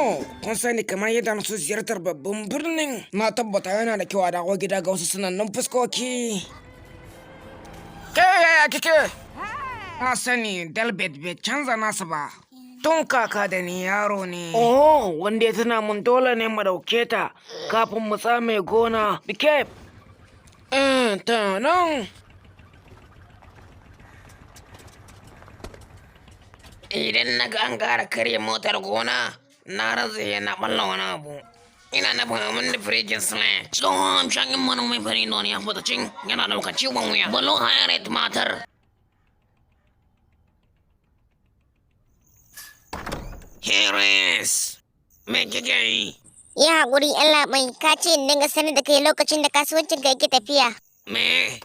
Oh, kun sani kamar yadda na so ziyartar babban birnin. Na tabbata yana da kyau a dawo gida ga wasu sanannun fuskoki. Ke yaya kike? Na sani Delbert bai canza nasa ba. Tun kaka da ni yaro ne. Oh, wanda ya tuna mun dole ne mu dauke ta kafin mu tsame gona. Bike. Ta nan. Idan na ga an gara karya motar gona, na raza yana ɓalla wani abu. Ina na fahimin da firijin sile. Tsohon hamshakin manomin fari don ya fita cin yana ɗaukar ciwon wuya. Balo hayar tumatar. Harris, me kike yi? Ya haƙuri Allah bai ka ce in dinga sanar da kai lokacin da kasuwancin ka yake tafiya. Me?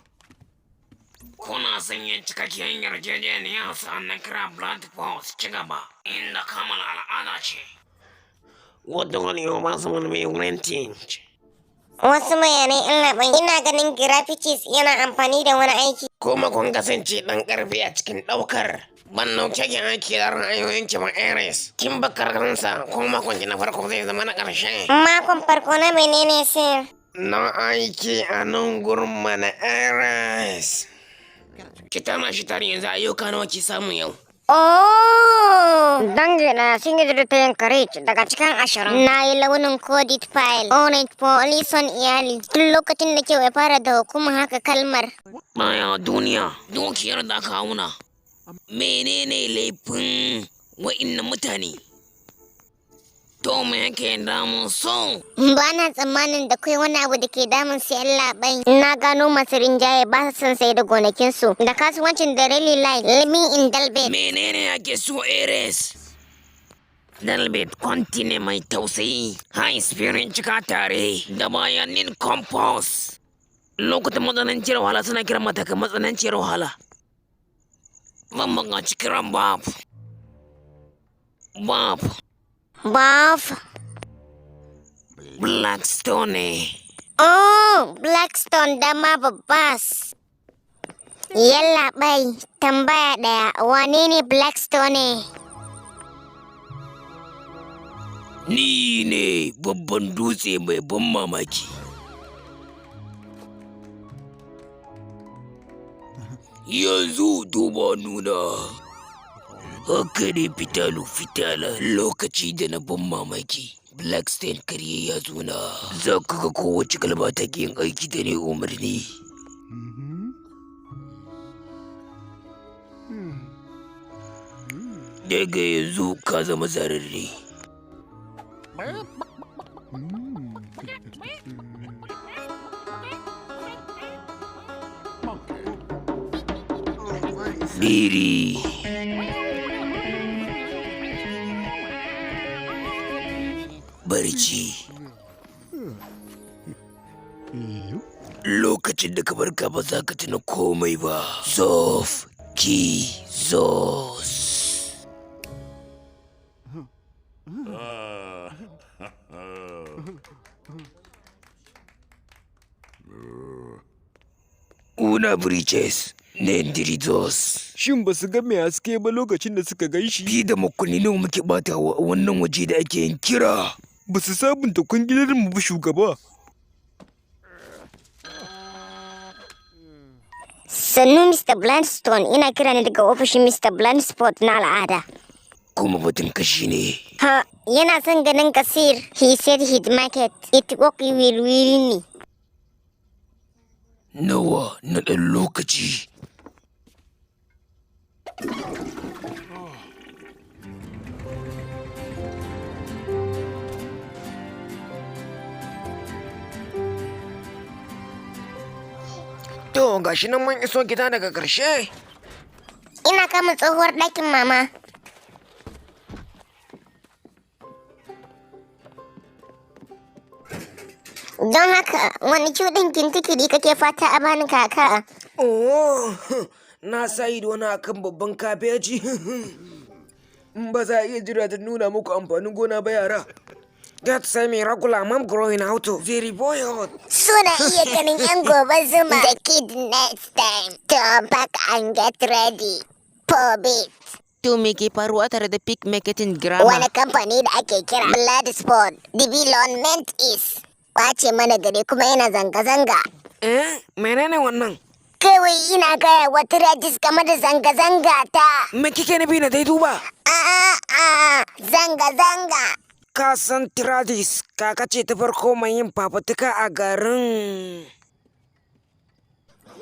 Kuna son yin cikakkiyar yarjejeniya sannan kira Blood Force ci gaba inda kamala al'ada ce. Wadda wani yau ba su wani mai renting. Wasu bayanai Allah bai ina ganin graffitis yana amfani da wani aiki. Kuma kun kasance ɗan ƙarfi a cikin ɗaukar. Ban nauke ki aiki da ra'ayoyin ki ba Ares. Kin bakar kansa ko makon ki na farko zai zama na ƙarshe. Makon farko na menene sai? Na aiki a nan gurin mana Ares. Ki tana shi tare yanzu ayyuka nawa ki samu yau. Oh! Dangina sun yi da yin courage daga cikin 20. Na yi launin coded file. Orange police iyali. Tun lokacin da kyau ya fara da hukumar haka kalmar. Baya duniya, dukiyar da aka auna. Menene laifin wa'innan mutane? To me yake damun so? Ba na tsammanin da kai wani abu da ke damun su yan labai. Na gano masu rinjaye ba su son sai da gonakinsu. Da kasuwancin da rally line, living in Dalbet. Menene ake so Ares? Dalbet kwanti ne mai tausayi, high spirit cika tare da bayanin compost. Lokutan matsananciyar wahala suna kiran matakan matsananciyar wahala. Ban buƙaci kiran Bob. Blackstone ne. Oh, Blackstone dama babbas. Yalla bai, tambaya ɗaya, wane ne Blackstone? Ni ne babban dutse mai ban mamaki. Yanzu duba nuna. Haka ne fitala lokaci da na ban mamaki. Blackstone karye ya zuna. Za ka ga kowace kalma ta yin aiki da ne umarni. Daga yanzu ka zama zararre. Biri. Barci. Lokacin da ka barka ba za ka tuna komai ba. Zof ki zos. Una Bridges ne Diritos. Shin ba su ga mai haske ba lokacin da suka gan shi? Fi da makonni nawa muke bata wa wannan waje da ake yin kira. Ba su sabunta kwangilar mu ba shugaba. Sannu Mr. Blandstone, ina kira ne daga ofishin Mr. Blandsport na al'ada. Kuma batun kashi ne. Ha, yana son ganin kasir. He said he'd market. It work will me. Nawa na ɗan lokaci. To, gashi nan mun iso gida daga ƙarshe. Ina kama tsohuwar ɗakin mama. Don haka, wani cuɗin kintikiri kake fata a bani kaka? Oh, na sa ido na akan babban kabeji. Ba za a iya jira ta nuna muku amfanin gona ba yara. That's a miracle mom growing out of very boyhood. Suna iya ganin yan gobe zuma. The kid next time. To pack and get ready. For it. To me ke faruwa tare da Peak Marketing Grammar? Wani kamfani da ake kira Bloodsport Development is ɓace mana gari kuma yana zanga-zanga. Menene wannan? Kawai ina gaya wa Tragis game da zanga-zanga ta. Me kike nufi na dai duba? Zanga-zanga. Ka san Tradis, kaka ce ta farko mai yin fafutuka a garin.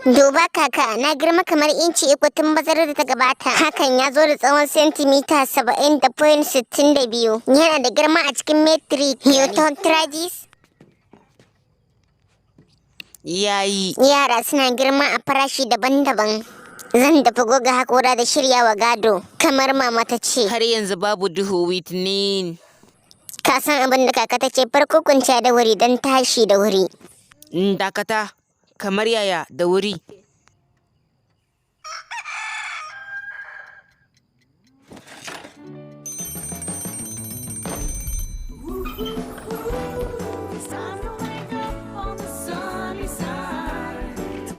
Duba kaka, na girma kamar inci uku tun bazarar da ta gabata. Hakan ya zo da tsawon sentimita 70.62. Yana da girma a cikin metric. Newton Tragis. Yayi. Yara suna girma a farashi daban-daban. Zan dafa goga haƙora da shiryawa gado, kamar mama ta ce. Har yanzu babu duhu Whitney. Ka san abin da kaka ta ce farko kwanciya da wuri don tashi da wuri. Dakata, kamar yaya da wuri.